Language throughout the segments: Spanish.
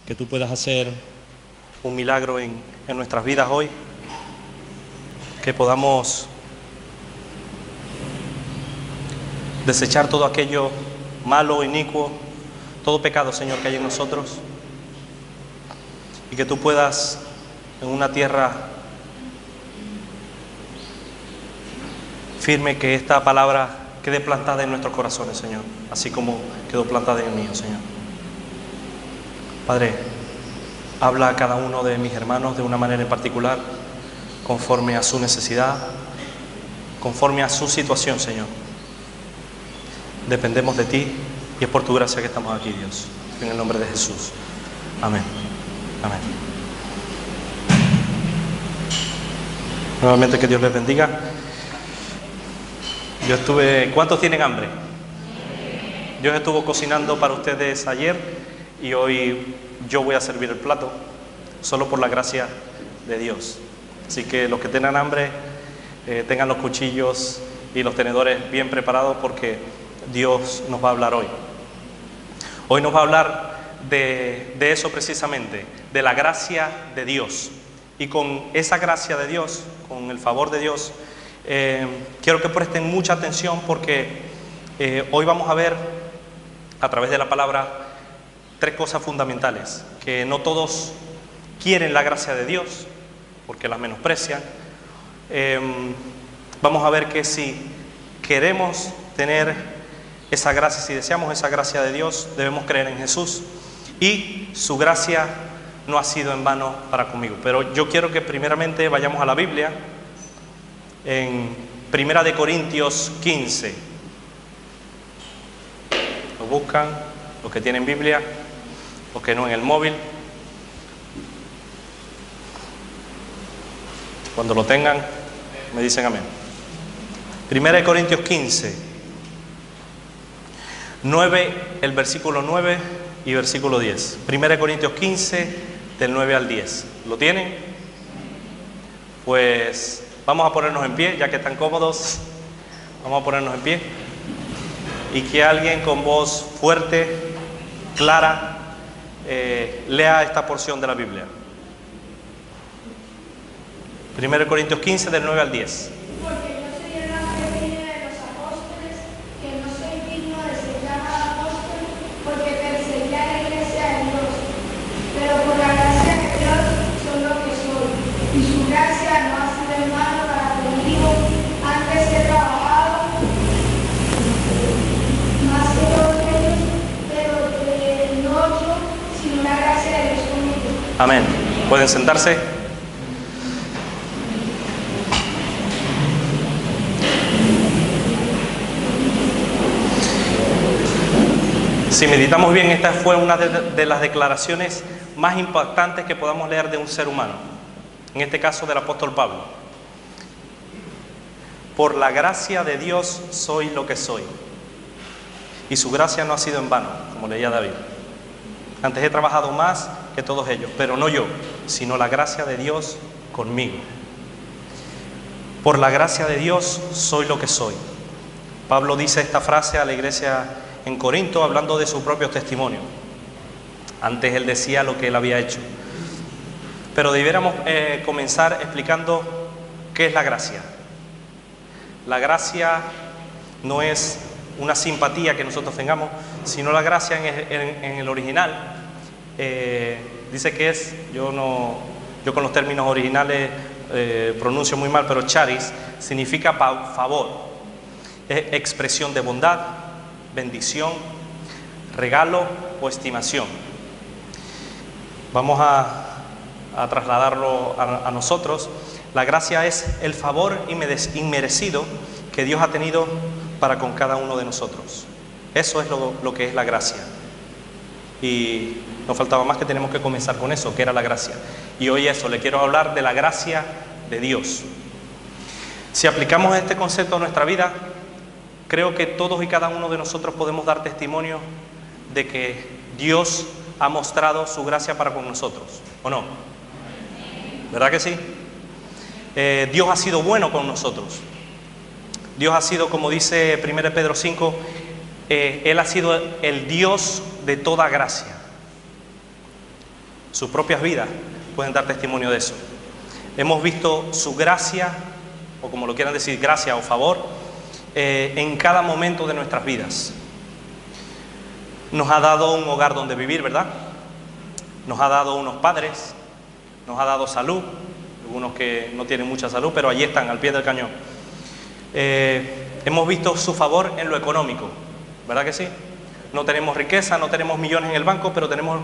que tú puedas hacer un milagro en nuestras vidas hoy, que podamos desechar todo aquello malo, inicuo, todo pecado, Señor, que hay en nosotros, y que tú puedas, en una tierra firme, que esta palabra quede plantada en nuestros corazones, Señor, así como quedó plantada en el mío, Señor. Padre, habla a cada uno de mis hermanos de una manera en particular, conforme a su necesidad, conforme a su situación, Señor. Dependemos de ti y es por tu gracia que estamos aquí, Dios. En el nombre de Jesús. Amén. Amén. Nuevamente, que Dios les bendiga. ¿Cuántos tienen hambre? Dios estuvo cocinando para ustedes ayer y hoy yo voy a servir el plato, solo por la gracia de Dios. Así que los que tengan hambre, tengan los cuchillos y los tenedores bien preparados, porque Dios nos va a hablar hoy. Hoy nos va a hablar de eso precisamente, de la gracia de Dios. Y con esa gracia de Dios, con el favor de Dios, quiero que presten mucha atención, porque hoy vamos a ver a través de la palabra tres cosas fundamentales, que no todos quieren la gracia de Dios porque la menosprecian. Vamos a ver que si queremos tener esa gracia, si deseamos esa gracia de Dios, debemos creer en Jesús, y su gracia no ha sido en vano para conmigo. Pero yo quiero que primeramente vayamos a la Biblia, en 1 de Corintios 15. Lo buscan los que tienen Biblia, los que no en el móvil. Cuando lo tengan, me dicen amén. 1 de Corintios 15, 9, el versículo 9 y versículo 10. 1 de Corintios 15, del 9 al 10. ¿Lo tienen? Pues vamos a ponernos en pie, ya que están cómodos. Vamos a ponernos en pie. Y que alguien con voz fuerte, clara, lea esta porción de la Biblia. 1 Corintios 15, del 9 al 10. Porque yo soy el más pequeño de los apóstoles, que no soy digno de ser llamado apóstol, porque perseguí a la iglesia de Dios. Pero por la gracia de Dios soy lo que soy, y su gracia no ha sido en vano para conmigo. Antes he trabajado más que todos ellos, pero no yo, sino la gracia de Dios conmigo. Amén. ¿Pueden sentarse? Si meditamos bien, esta fue una de las declaraciones más impactantes que podamos leer de un ser humano, en este caso del apóstol Pablo. Por la gracia de Dios soy lo que soy, y su gracia no ha sido en vano, como leía David. Antes he trabajado más que todos ellos, pero no yo, sino la gracia de Dios conmigo. Por la gracia de Dios soy lo que soy. Pablo dice esta frase a la iglesia en Corinto, hablando de su propio testimonio. Antes él decía lo que él había hecho. Pero debiéramos comenzar explicando qué es la gracia. La gracia no es una simpatía que nosotros tengamos, sino la gracia en el original. Dice que es, yo con los términos originales pronuncio muy mal, pero charis significa favor, es expresión de bondad, bendición, regalo o estimación. Vamos a trasladarlo a nosotros. La gracia es el favor inmerecido que Dios ha tenido para con cada uno de nosotros. Eso es lo que es la gracia. Y nos faltaba más, que tenemos que comenzar con eso, que era la gracia. Y hoy le quiero hablar de la gracia de Dios. Si aplicamos este concepto a nuestra vida, creo que todos y cada uno de nosotros podemos dar testimonio de que Dios ha mostrado su gracia para con nosotros, ¿o no? ¿Verdad que sí? Dios ha sido bueno con nosotros. Dios ha sido, como dice 1 Pedro 5, Él ha sido el Dios de toda gracia. sus propias vidas pueden dar testimonio de eso. Hemos visto su gracia, o como lo quieran decir, gracia o favor, en cada momento de nuestras vidas. Nos ha dado un hogar donde vivir, ¿verdad? Nos ha dado unos padres, nos ha dado salud, algunos que no tienen mucha salud, pero allí están, al pie del cañón. Hemos visto su favor en lo económico, ¿verdad que sí? No tenemos riqueza, no tenemos millones en el banco, pero tenemos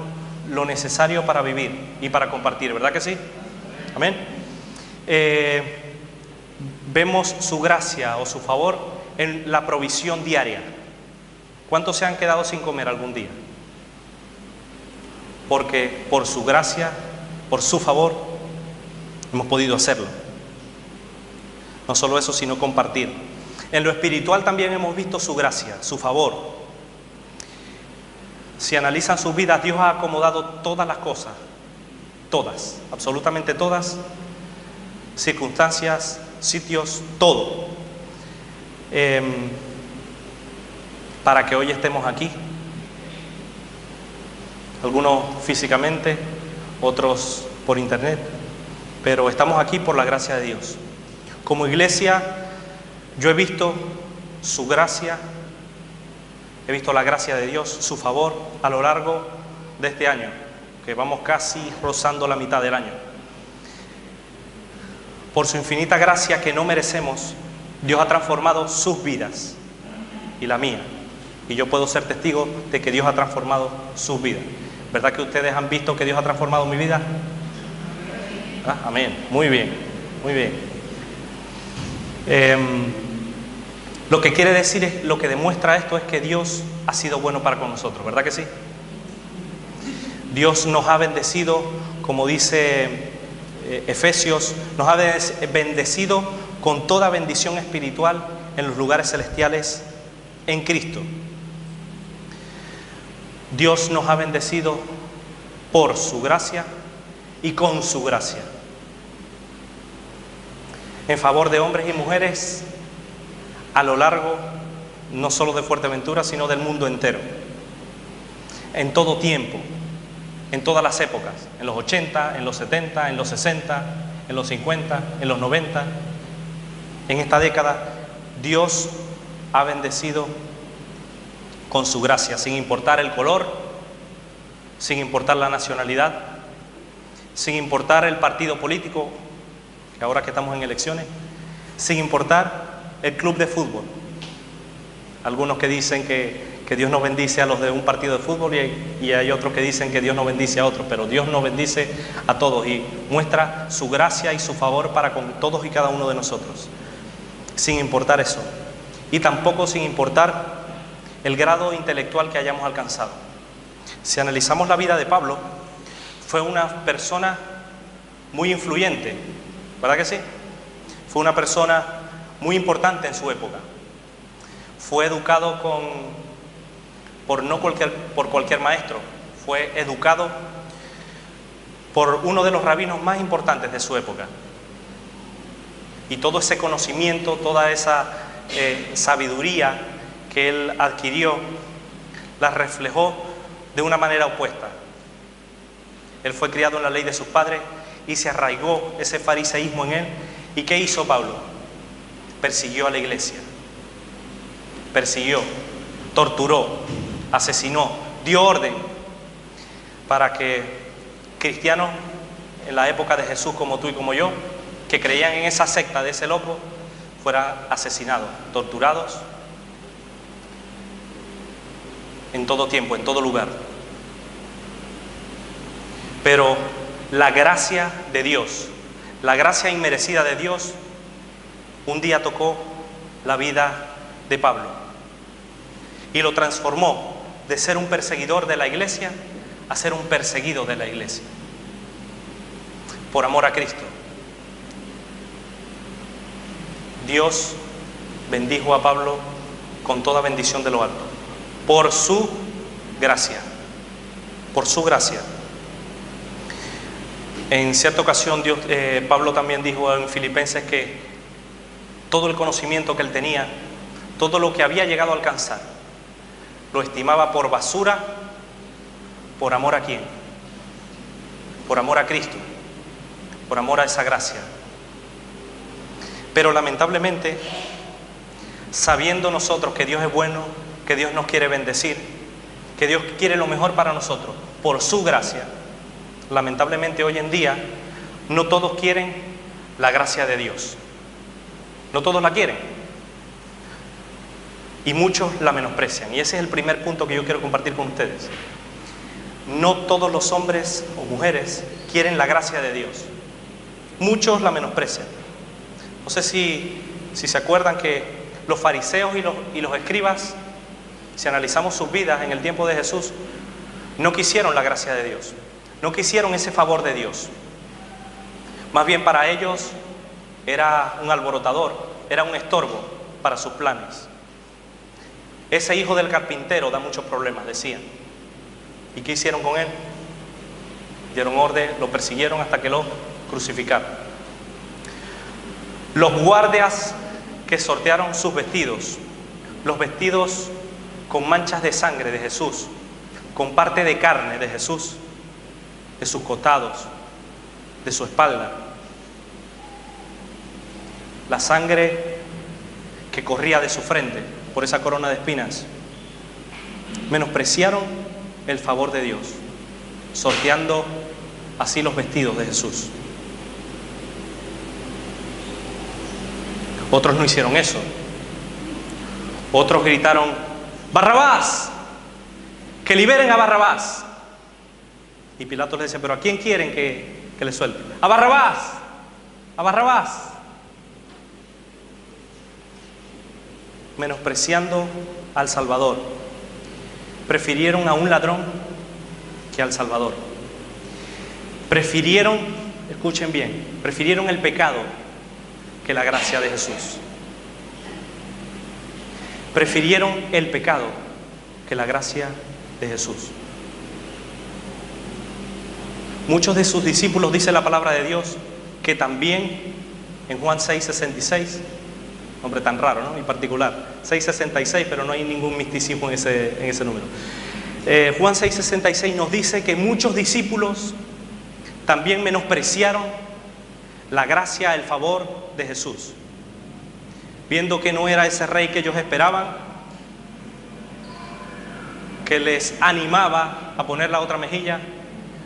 lo necesario para vivir y para compartir, ¿verdad que sí? Amén. Vemos su gracia o su favor en la provisión diaria. ¿Cuántos se han quedado sin comer algún día? Porque por su gracia, por su favor, hemos podido hacerlo. No solo eso, sino compartir. En lo espiritual también hemos visto su gracia, su favor. Si analizan sus vidas, Dios ha acomodado todas las cosas, todas, absolutamente todas, circunstancias, sitios, todo, para que hoy estemos aquí. Algunos físicamente, otros por internet, pero estamos aquí por la gracia de Dios. Como iglesia, yo he visto su gracia, he visto la gracia de Dios, su favor a lo largo de este año, que vamos casi rozando la mitad del año. Por su infinita gracia que no merecemos, Dios ha transformado sus vidas y la mía. Y yo puedo ser testigo de que Dios ha transformado sus vidas. ¿Verdad que ustedes han visto que Dios ha transformado mi vida? ¿Ah? Amén. Muy bien, muy bien. Lo que quiere decir es, lo que demuestra esto es que Dios ha sido bueno para con nosotros, ¿verdad que sí? Dios nos ha bendecido, como dice Efesios, nos ha bendecido con toda bendición espiritual en los lugares celestiales en Cristo. Dios nos ha bendecido por su gracia y con su gracia, en favor de hombres y mujeres a lo largo, no solo de Fuerteventura, sino del mundo entero, en todo tiempo, en todas las épocas, en los 80, en los 70, en los 60, en los 50, en los 90, en esta década, Dios ha bendecido con su gracia, sin importar el color, sin importar la nacionalidad, sin importar el partido político, que ahora que estamos en elecciones, sin importar el club de fútbol. Algunos que dicen que Dios nos bendice a los de un partido de fútbol y hay otros que dicen que Dios nos bendice a otros, pero Dios nos bendice a todos y muestra su gracia y su favor para con todos y cada uno de nosotros, sin importar eso, y tampoco sin importar el grado intelectual que hayamos alcanzado. Si analizamos la vida de Pablo, fue una persona muy influyente, ¿verdad que sí? Fue una persona muy importante en su época. Fue educado por cualquier maestro, fue educado por uno de los rabinos más importantes de su época. Y todo ese conocimiento, toda esa sabiduría que él adquirió, la reflejó de una manera opuesta. Él fue criado en la ley de sus padres y se arraigó ese fariseísmo en él. ¿Y qué hizo Pablo? Persiguió a la iglesia, persiguió, torturó, asesinó, dio orden para que cristianos en la época de Jesús, como tú y como yo, que creían en esa secta de ese loco, fueran asesinados, torturados, en todo tiempo, en todo lugar. Pero la gracia de Dios, la gracia inmerecida de Dios, un día tocó la vida de Pablo y lo transformó de ser un perseguidor de la iglesia a ser un perseguido de la iglesia, por amor a Cristo. Dios bendijo a Pablo con toda bendición de lo alto, por su gracia, por su gracia. En cierta ocasión Pablo también dijo en Filipenses que todo el conocimiento que él tenía, todo lo que había llegado a alcanzar, lo estimaba por basura, ¿por amor a quién? por amor a Cristo, por amor a esa gracia. Pero lamentablemente, sabiendo nosotros que Dios es bueno, que Dios nos quiere bendecir, que Dios quiere lo mejor para nosotros, por su gracia, lamentablemente hoy en día no todos quieren la gracia de Dios. No todos la quieren. Y muchos la menosprecian. Y ese es el primer punto que yo quiero compartir con ustedes. No todos los hombres o mujeres quieren la gracia de Dios. Muchos la menosprecian. No sé si se acuerdan que los fariseos y los escribas, si analizamos sus vidas en el tiempo de Jesús, no quisieron la gracia de Dios. No quisieron ese favor de Dios. Más bien para ellos era un alborotador, era un estorbo para sus planes. Ese hijo del carpintero da muchos problemas, decían. ¿Y qué hicieron con él? Dieron orden, lo persiguieron hasta que lo crucificaron. Los guardias que sortearon sus vestidos, los vestidos con manchas de sangre de Jesús, con parte de carne de Jesús, de sus costados, de su espalda, la sangre que corría de su frente por esa corona de espinas, menospreciaron el favor de Dios, sorteando así los vestidos de Jesús. Otros no hicieron eso. Otros gritaron: ¡Barrabás! ¡Que liberen a Barrabás! Y Pilato les decía: ¿pero a quién quieren que le suelte? ¡A Barrabás! ¡A Barrabás! Menospreciando al Salvador. Prefirieron a un ladrón que al Salvador. Prefirieron, escuchen bien, prefirieron el pecado que la gracia de Jesús. Prefirieron el pecado que la gracia de Jesús. Muchos de sus discípulos, dice la palabra de Dios, que también en Juan 6:66, nombre tan raro, ¿no? Y particular, 6:66, pero no hay ningún misticismo en ese número. Juan 6:66 nos dice que muchos discípulos también menospreciaron la gracia, el favor de Jesús. Viendo que no era ese rey que ellos esperaban, que les animaba a poner la otra mejilla,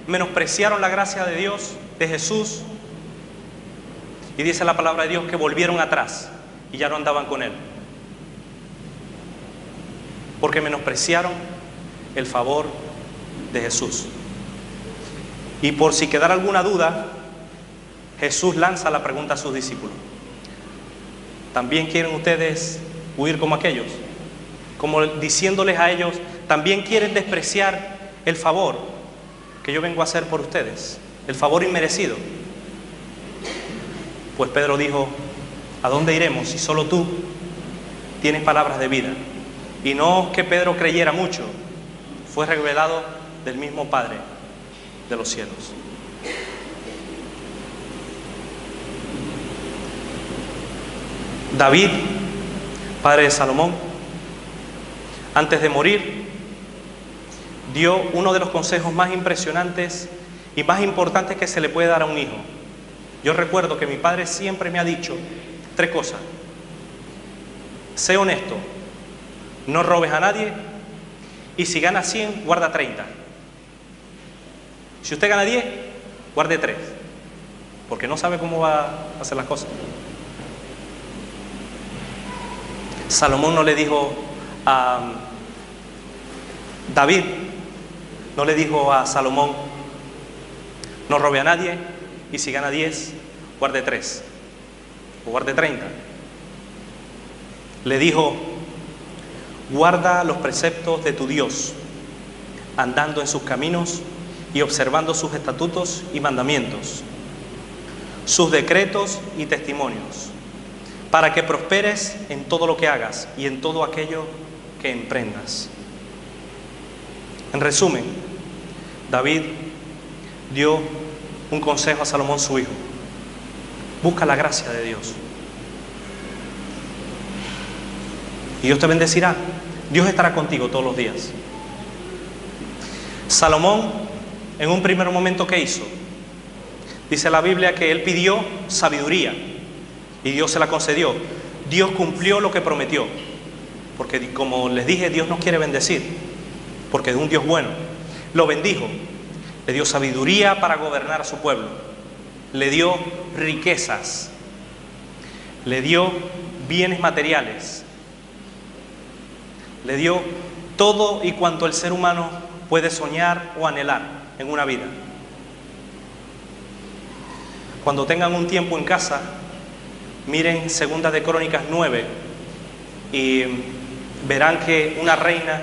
menospreciaron la gracia de Dios, de Jesús, y dice la palabra de Dios que volvieron atrás y ya no andaban con él, porque menospreciaron el favor de Jesús. Y por si quedara alguna duda, Jesús lanza la pregunta a sus discípulos: ¿también quieren ustedes huir como aquellos? Como diciéndoles a ellos: ¿también quieren despreciar el favor que yo vengo a hacer por ustedes? El favor inmerecido. Pues Pedro dijo: ¿a dónde iremos si solo tú tienes palabras de vida? Y no que Pedro creyera mucho, fue revelado del mismo Padre de los cielos. David, padre de Salomón, antes de morir, dio uno de los consejos más impresionantes y más importantes que se le puede dar a un hijo. Yo recuerdo que mi padre siempre me ha dicho 3 cosas: sé honesto, no robes a nadie, y si ganas 100, guarda 30. Si usted gana 10, guarde 3, porque no sabe cómo va a hacer las cosas. Salomón no le dijo a David, no le dijo a Salomón: no robe a nadie, y si gana 10, guarde 3 o guarde 30. Le dijo: guarda los preceptos de tu Dios, andando en sus caminos y observando sus estatutos y mandamientos, sus decretos y testimonios, para que prosperes en todo lo que hagas y en todo aquello que emprendas. En resumen, David dio un consejo a Salomón, su hijo: busca la gracia de Dios y Dios te bendecirá. Dios estará contigo todos los días. Salomón, en un primer momento, ¿qué hizo? Dice la Biblia que él pidió sabiduría y Dios se la concedió. Dios cumplió lo que prometió, porque como les dije, Dios nos quiere bendecir, porque es un Dios bueno. Lo bendijo, le dio sabiduría para gobernar a su pueblo, le dio riquezas, le dio bienes materiales, le dio todo y cuanto el ser humano puede soñar o anhelar en una vida. Cuando tengan un tiempo en casa, miren 2 de Crónicas 9 y verán que una reina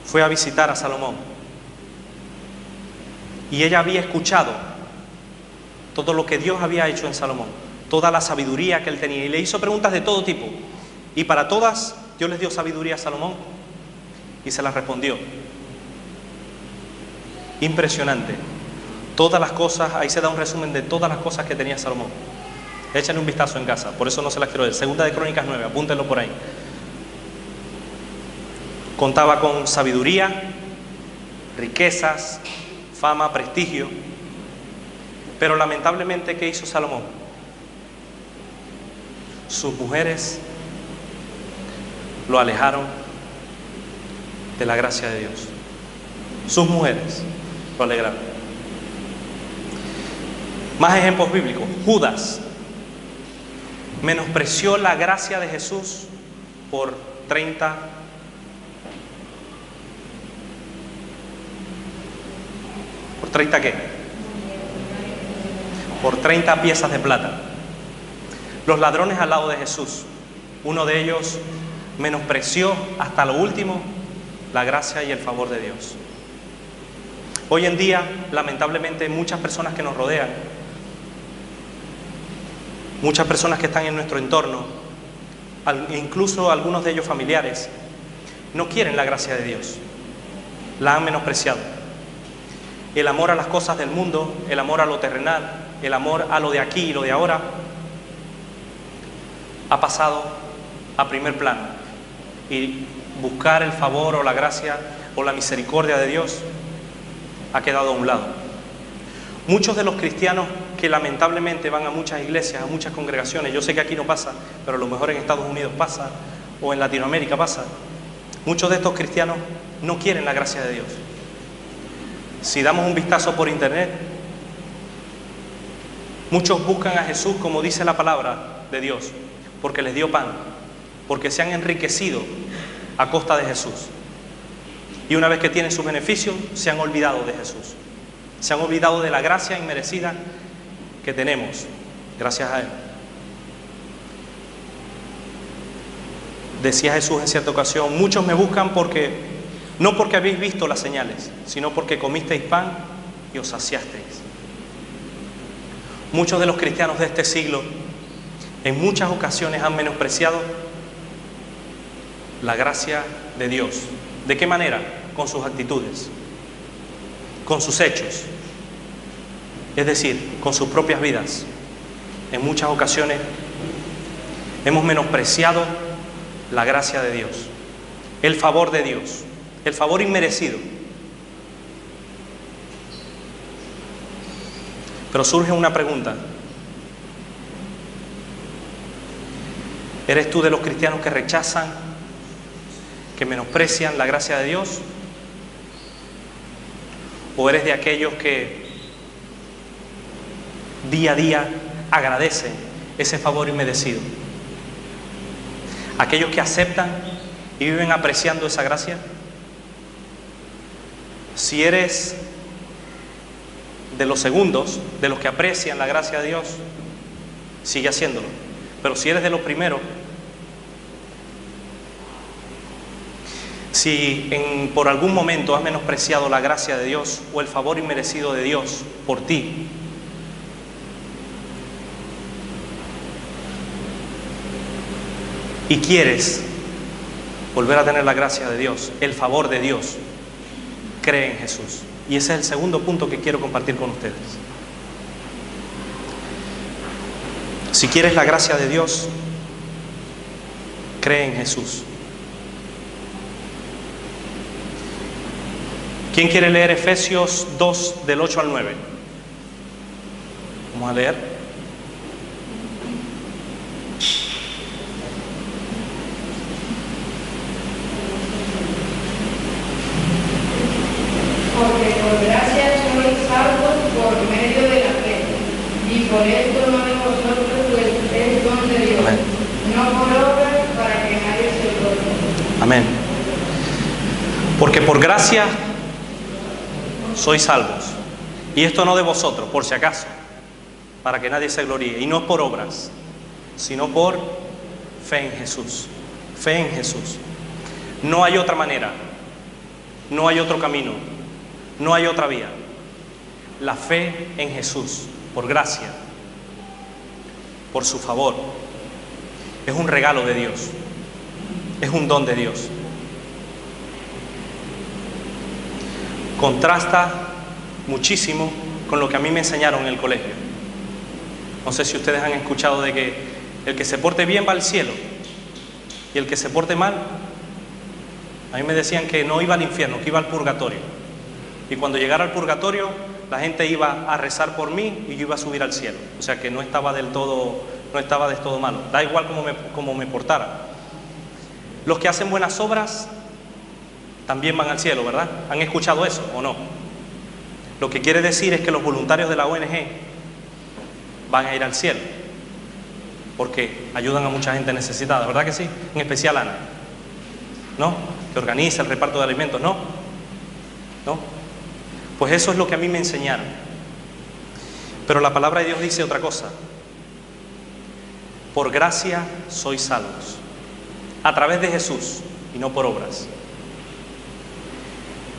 fue a visitar a Salomón y ella había escuchado todo lo que Dios había hecho en Salomón, toda la sabiduría que él tenía, y le hizo preguntas de todo tipo, y para todas Dios les dio sabiduría a Salomón y se las respondió. Impresionante. Todas las cosas, ahí se da un resumen de todas las cosas que tenía Salomón. Échenle un vistazo en casa, por eso no se las quiero decir. 2 de Crónicas 9, apúntenlo por ahí. Contaba con sabiduría, riquezas, fama, prestigio, pero lamentablemente, ¿qué hizo Salomón? Sus mujeres lo alejaron de la gracia de Dios. Sus mujeres lo alegraron. Más ejemplos bíblicos. Judas menospreció la gracia de Jesús por 30 ¿qué? Por 30 piezas de plata. Los ladrones al lado de Jesús, uno de ellos menospreció hasta lo último la gracia y el favor de Dios. Hoy en día, lamentablemente, muchas personas que nos rodean, muchas personas que están en nuestro entorno, incluso algunos de ellos familiares, no quieren la gracia de Dios, la han menospreciado. El amor a las cosas del mundo, el amor a lo terrenal, el amor a lo de aquí y lo de ahora, ha pasado a primer plano, y buscar el favor o la gracia o la misericordia de Dios ha quedado a un lado. Muchos de los cristianos que lamentablemente van a muchas iglesias, a muchas congregaciones, yo sé que aquí no pasa, pero a lo mejor en Estados Unidos pasa, o en Latinoamérica pasa, muchos de estos cristianos no quieren la gracia de Dios. Si damos un vistazo por internet, muchos buscan a Jesús, como dice la palabra de Dios, porque les dio pan, porque se han enriquecido a costa de Jesús. Y una vez que tienen sus beneficios, se han olvidado de Jesús. Se han olvidado de la gracia inmerecida que tenemos, gracias a Él. Decía Jesús en cierta ocasión: muchos me buscan no porque habéis visto las señales, sino porque comisteis pan y os saciasteis. Muchos de los cristianos de este siglo, en muchas ocasiones, han menospreciado la gracia de Dios. ¿De qué manera? Con sus actitudes, con sus hechos, es decir, con sus propias vidas. En muchas ocasiones hemos menospreciado la gracia de Dios, el favor de Dios, el favor inmerecido. Pero surge una pregunta: ¿eres tú de los cristianos que rechazan, que menosprecian la gracia de Dios? ¿O eres de aquellos que día a día agradecen ese favor inmerecido? ¿Aquellos que aceptan y viven apreciando esa gracia? Si eres de los segundos, de los que aprecian la gracia de Dios, sigue haciéndolo. Pero si eres de los primeros, si por algún momento has menospreciado la gracia de Dios o el favor inmerecido de Dios por ti, y quieres volver a tener la gracia de Dios, el favor de Dios, cree en Jesús. Y ese es el segundo punto que quiero compartir con ustedes. Si quieres la gracia de Dios, cree en Jesús. ¿Quién quiere leer Efesios 2, del 8 al 9? Vamos a leer. Porque por gracia sois salvos por medio de la fe, y por esto no de vosotros, pues es don de Dios, Amén. no por obras para que nadie se gloríe. Amén. Porque por gracia sois salvos. Y esto no de vosotros, por si acaso, para que nadie se gloríe. Y no por obras, sino por fe en Jesús. Fe en Jesús. No hay otra manera, no hay otro camino, no hay otra vía. La fe en Jesús, por gracia, por su favor, es un regalo de Dios, es un don de Dios. Contrasta muchísimo con lo que a mí me enseñaron en el colegio. No sé si ustedes han escuchado de que el que se porte bien va al cielo y el que se porte mal, a mí me decían que no iba al infierno, que iba al purgatorio. Y cuando llegara al purgatorio, la gente iba a rezar por mí y yo iba a subir al cielo. O sea que no estaba del todo malo. Da igual cómo me portara. Los que hacen buenas obras también van al cielo, ¿verdad? ¿Han escuchado eso o no? Lo que quiere decir es que los voluntarios de la ONG van a ir al cielo, porque ayudan a mucha gente necesitada, ¿verdad que sí? En especial Ana, ¿no? Que organiza el reparto de alimentos, ¿no? Pues eso es lo que a mí me enseñaron. Pero la palabra de Dios dice otra cosa. Por gracia sois salvos, a través de Jesús y no por obras.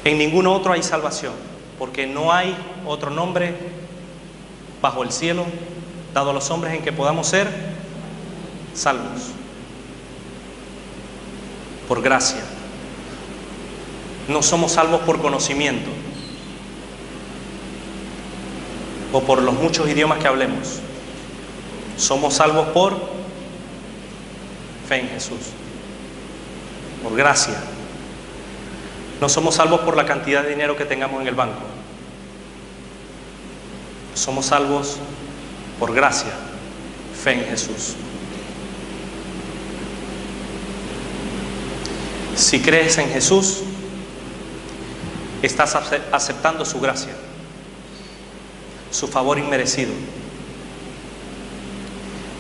En ningún otro hay salvación, porque no hay otro nombre bajo el cielo dado a los hombres en que podamos ser salvos. Por gracia. No somos salvos por conocimiento o por los muchos idiomas que hablemos. Somos salvos por fe en Jesús, por gracia. No somos salvos por la cantidad de dinero que tengamos en el banco. Somos salvos por gracia, fe en Jesús. Si crees en Jesús, estás aceptando su gracia, su favor inmerecido,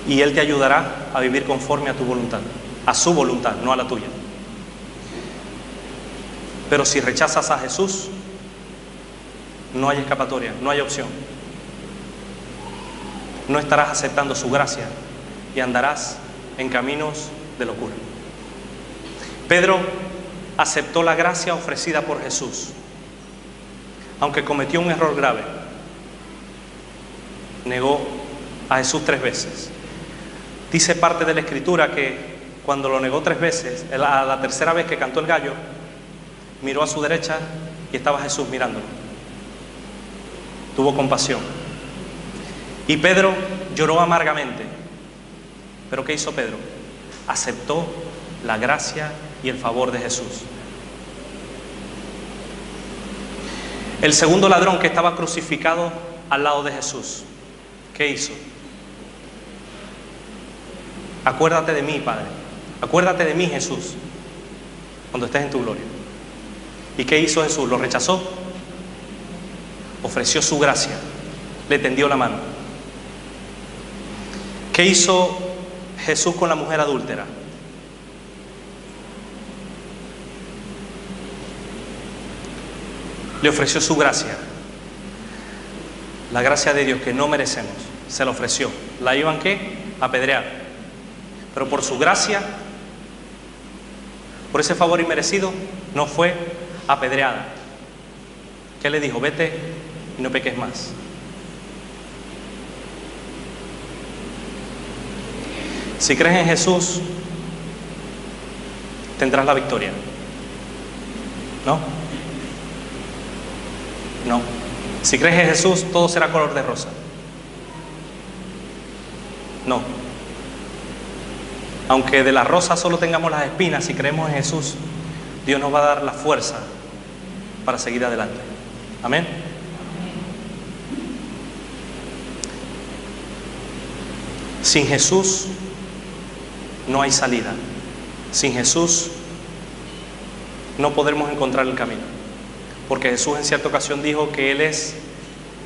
y Él te ayudará a vivir conforme a tu voluntad, a su voluntad, no a la tuya. Pero si rechazas a Jesús, no hay escapatoria, no hay opción. No estarás aceptando su gracia y andarás en caminos de locura. Pedro aceptó la gracia ofrecida por Jesús, aunque cometió un error grave. Negó a Jesús 3 veces. Dice parte de la Escritura que cuando lo negó 3 veces, a la tercera vez que cantó el gallo, miró a su derecha y estaba Jesús mirándolo. Tuvo compasión. Y Pedro lloró amargamente. ¿Pero qué hizo Pedro? Aceptó la gracia y el favor de Jesús. El segundo ladrón que estaba crucificado al lado de Jesús, ¿qué hizo? Acuérdate de mí, Padre. Acuérdate de mí, Jesús, cuando estés en tu gloria. ¿Y qué hizo Jesús? ¿Lo rechazó? Ofreció su gracia, le tendió la mano. ¿Qué hizo Jesús con la mujer adúltera? Le ofreció su gracia, la gracia de Dios que no merecemos, se la ofreció. ¿La iban qué? A apedrear. Pero por su gracia, por ese favor inmerecido, no fue apedreada. ¿Qué le dijo? Vete y no peques más. Si crees en Jesús, tendrás la victoria. ¿No? No. Si crees en Jesús, todo será color de rosa. No. Aunque de la rosa solo tengamos las espinas, si creemos en Jesús, Dios nos va a dar la fuerza para seguir adelante. Amén. Sin Jesús no hay salida. Sin Jesús no podremos encontrar el camino. Porque Jesús en cierta ocasión dijo que Él es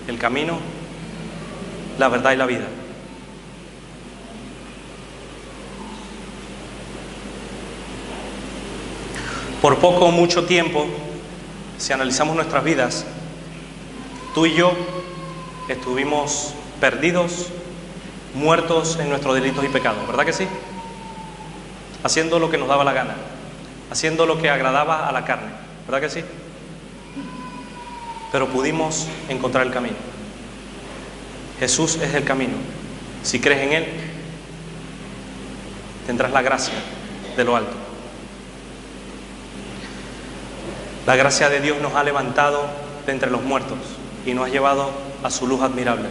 el camino, la verdad y la vida. Por poco o mucho tiempo, si analizamos nuestras vidas, tú y yo estuvimos perdidos, muertos en nuestros delitos y pecados, ¿verdad que sí? Haciendo lo que nos daba la gana, haciendo lo que agradaba a la carne, ¿verdad que sí? Pero pudimos encontrar el camino. Jesús es el camino. Si crees en Él, tendrás la gracia de lo alto. La gracia de Dios nos ha levantado de entre los muertos y nos ha llevado a su luz admirable.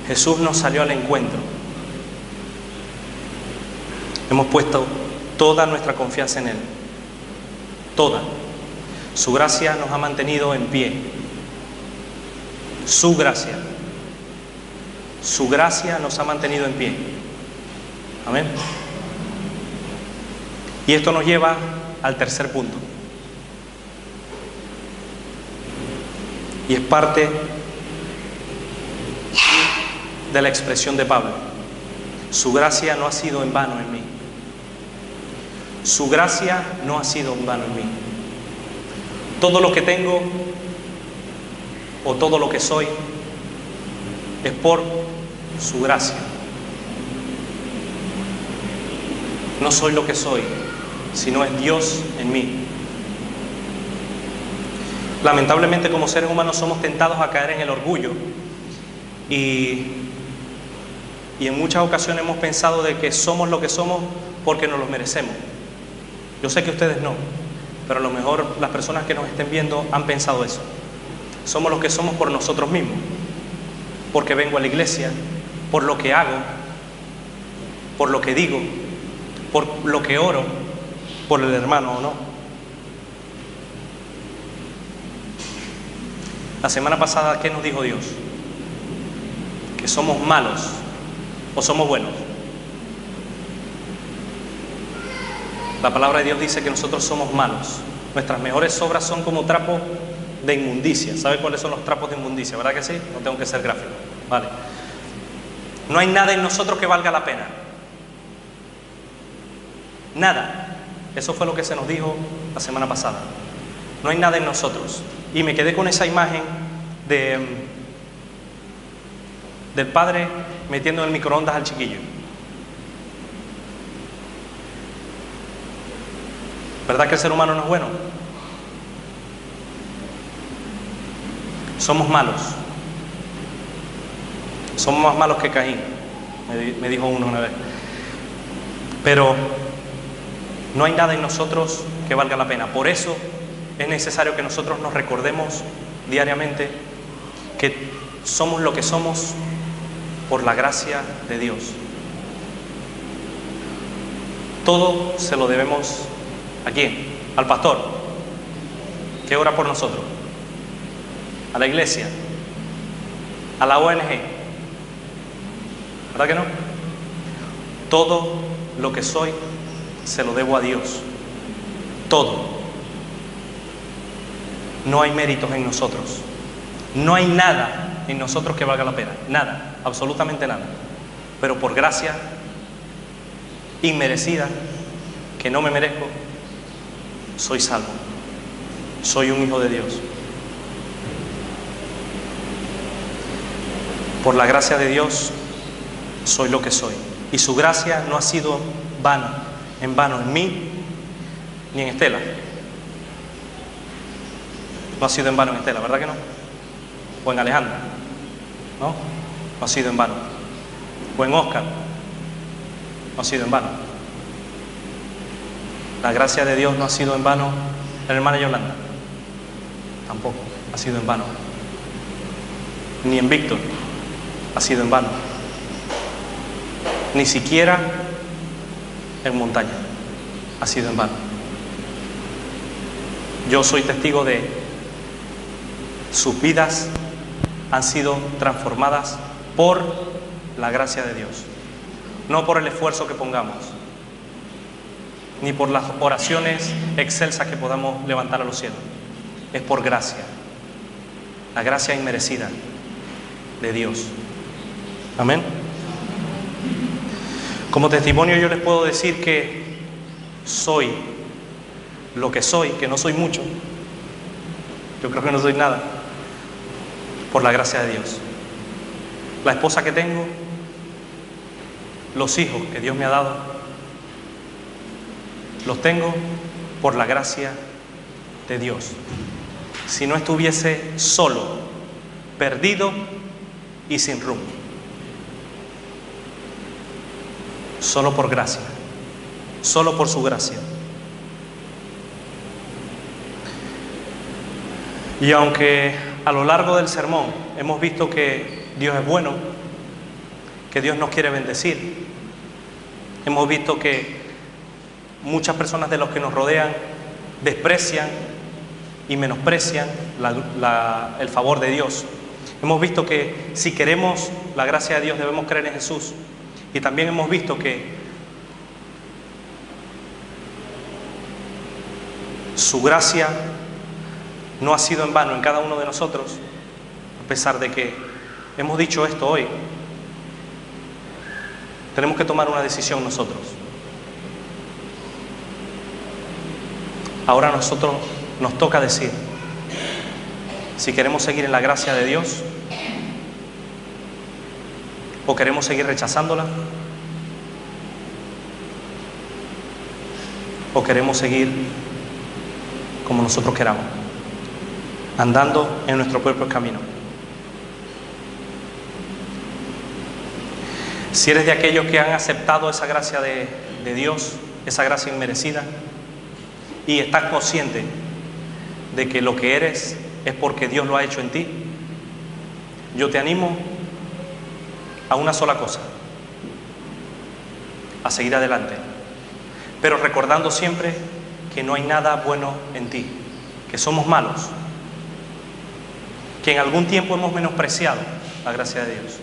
Jesús nos salió al encuentro. Hemos puesto toda nuestra confianza en Él. Toda. Su gracia nos ha mantenido en pie. Su gracia. Su gracia nos ha mantenido en pie. Amén. Y esto nos lleva al tercer punto. Y es parte de la expresión de Pablo. Su gracia no ha sido en vano en mí. Su gracia no ha sido en vano en mí. Todo lo que tengo o todo lo que soy es por su gracia. No soy lo que soy, sino es Dios en mí. Lamentablemente, como seres humanos somos tentados a caer en el orgullo y en muchas ocasiones hemos pensado de que somos lo que somos porque nos lo merecemos. Yo sé que ustedes no, pero a lo mejor las personas que nos estén viendo han pensado eso. Somos lo que somos por nosotros mismos, porque vengo a la iglesia, por lo que hago, por lo que digo, por lo que oro, por el hermano o no. La semana pasada, ¿qué nos dijo Dios? Que somos malos o somos buenos. La palabra de Dios dice que nosotros somos malos. Nuestras mejores obras son como trapos de inmundicia. ¿Sabe cuáles son los trapos de inmundicia? ¿Verdad que sí? No tengo que ser gráfico. Vale. No hay nada en nosotros que valga la pena. Nada. Eso fue lo que se nos dijo la semana pasada. No hay nada en nosotros. Y me quedé con esa imagen del padre metiendo en el microondas al chiquillo. ¿Verdad que el ser humano no es bueno? Somos malos. Somos más malos que Caín, me dijo uno una vez. Pero no hay nada en nosotros que valga la pena. Por eso es necesario que nosotros nos recordemos diariamente que somos lo que somos por la gracia de Dios. Todo se lo debemos ¿a quién? Al pastor, que ora por nosotros, a la iglesia, a la ONG. ¿Verdad que no? Todo lo que soy se lo debo a Dios. Todo. No hay méritos en nosotros. No hay nada en nosotros que valga la pena. Nada, absolutamente nada. Pero por gracia inmerecida, que no me merezco, soy salvo. Soy un hijo de Dios. Por la gracia de Dios soy lo que soy. Y su gracia no ha sido en vano en mí ni en Estela. No ha sido en vano en Estela, ¿verdad que no? O en Alejandro, ¿no? No ha sido en vano. O en Oscar, no ha sido en vano. La gracia de Dios no ha sido en vano en la hermana Yolanda. Tampoco ha sido en vano. Ni en Víctor ha sido en vano. Ni siquiera en Montaña ha sido en vano. Yo soy testigo de sus vidas han sido transformadas por la gracia de Dios. No por el esfuerzo que pongamos, ni por las oraciones excelsas que podamos levantar a los cielos. Es por gracia, la gracia inmerecida de Dios. Amén. Como testimonio yo les puedo decir que soy lo que soy, que no soy mucho. Yo creo que no soy nada, por la gracia de Dios. La esposa que tengo, los hijos que Dios me ha dado, los tengo por la gracia de Dios. Si no estuviese solo, perdido y sin rumbo. Solo por gracia, solo por su gracia. Y aunque a lo largo del sermón hemos visto que Dios es bueno, que Dios nos quiere bendecir, hemos visto que muchas personas de los que nos rodean desprecian y menosprecian el favor de Dios. Hemos visto que si queremos la gracia de Dios debemos creer en Jesús. Y también hemos visto que su gracia no ha sido en vano en cada uno de nosotros, a pesar de que hemos dicho esto hoy. Tenemos que tomar una decisión nosotros. Ahora a nosotros nos toca decir si queremos seguir en la gracia de Dios o queremos seguir rechazándola, o queremos seguir como nosotros queramos, andando en nuestro propio camino. Si eres de aquellos que han aceptado esa gracia de Dios, esa gracia inmerecida, y estás consciente de que lo que eres es porque Dios lo ha hecho en ti, yo te animo a una sola cosa: a seguir adelante, pero recordando siempre que no hay nada bueno en ti, que somos malos, que en algún tiempo hemos menospreciado la gracia de Dios,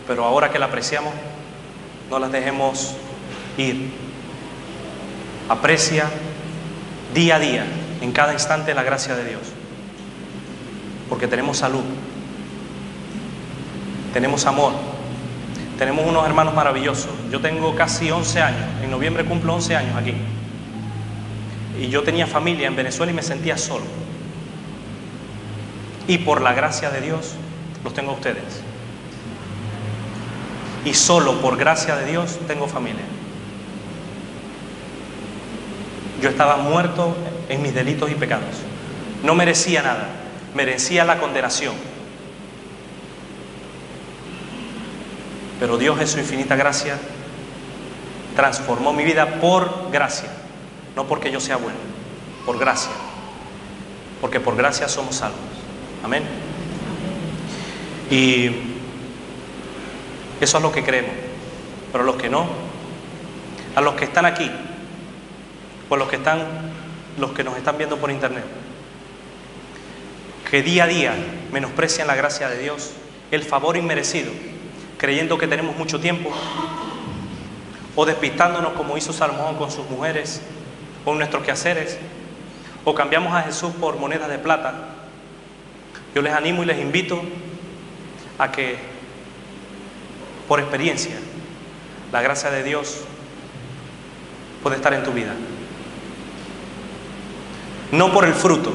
pero ahora que la apreciamos, no las dejemos ir. Aprecia día a día, en cada instante, la gracia de Dios, porque tenemos salud, tenemos amor, tenemos unos hermanos maravillosos. Yo tengo casi 11 años, en noviembre cumplo 11 años aquí, y yo tenía familia en Venezuela y me sentía solo, y por la gracia de Dios los tengo a ustedes, y solo por gracia de Dios tengo familia. Yo estaba muerto en mis delitos y pecados, no merecía nada, merecía la condenación. Pero Dios en su infinita gracia transformó mi vida por gracia, no porque yo sea bueno, por gracia, porque por gracia somos salvos. Amén. Y eso es lo que creemos. Pero los que no, a los que están aquí, o los que nos están viendo por internet, que día a día menosprecian la gracia de Dios, el favor inmerecido, creyendo que tenemos mucho tiempo, o despistándonos como hizo Salomón con sus mujeres, con nuestros quehaceres, o cambiamos a Jesús por monedas de plata. Yo les animo y les invito a que, por experiencia, la gracia de Dios puede estar en tu vida. No por el fruto,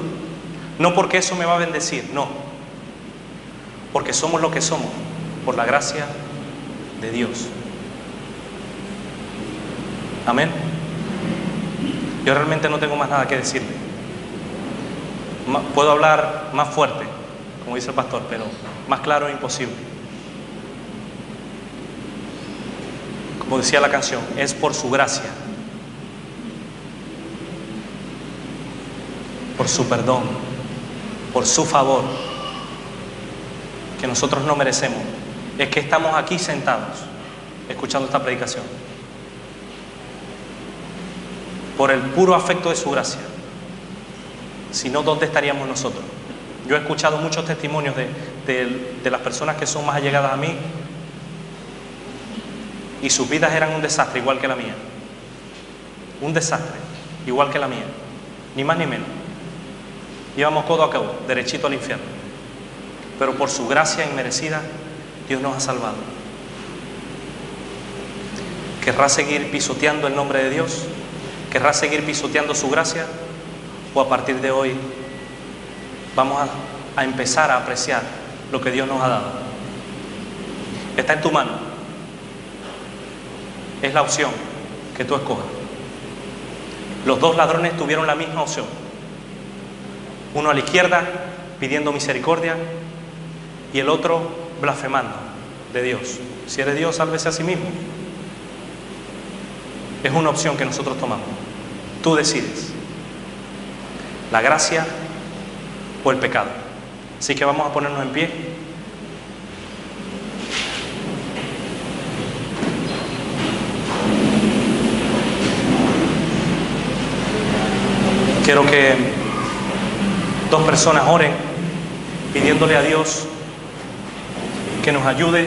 no porque eso me va a bendecir, no, porque somos lo que somos por la gracia de Dios. Amén. Yo realmente no tengo más nada que decirle. Puedo hablar más fuerte, como dice el pastor, pero más claro es imposible. Como decía la canción, es por su gracia, por su perdón, por su favor, que nosotros no merecemos. Es que estamos aquí sentados, escuchando esta predicación, por el puro afecto de su gracia. Si no, ¿dónde estaríamos nosotros? Yo he escuchado muchos testimonios de las personas que son más allegadas a mí, y sus vidas eran un desastre igual que la mía. Un desastre igual que la mía, ni más ni menos. Íbamos codo a codo, derechito al infierno. Pero por su gracia inmerecida, Dios nos ha salvado. ¿Querrá seguir pisoteando el nombre de Dios? ¿Querrá seguir pisoteando su gracia? ¿O a partir de hoy vamos a empezar a apreciar lo que Dios nos ha dado? Está en tu mano. Es la opción que tú escojas. Los dos ladrones tuvieron la misma opción. Uno a la izquierda pidiendo misericordia y el otro blasfemando de Dios. Si eres Dios, sálvese a sí mismo. Es una opción que nosotros tomamos. Tú decides. La gracia o el pecado. Así que vamos a ponernos en pie. Quiero que dos personas oren pidiéndole a Dios que nos ayude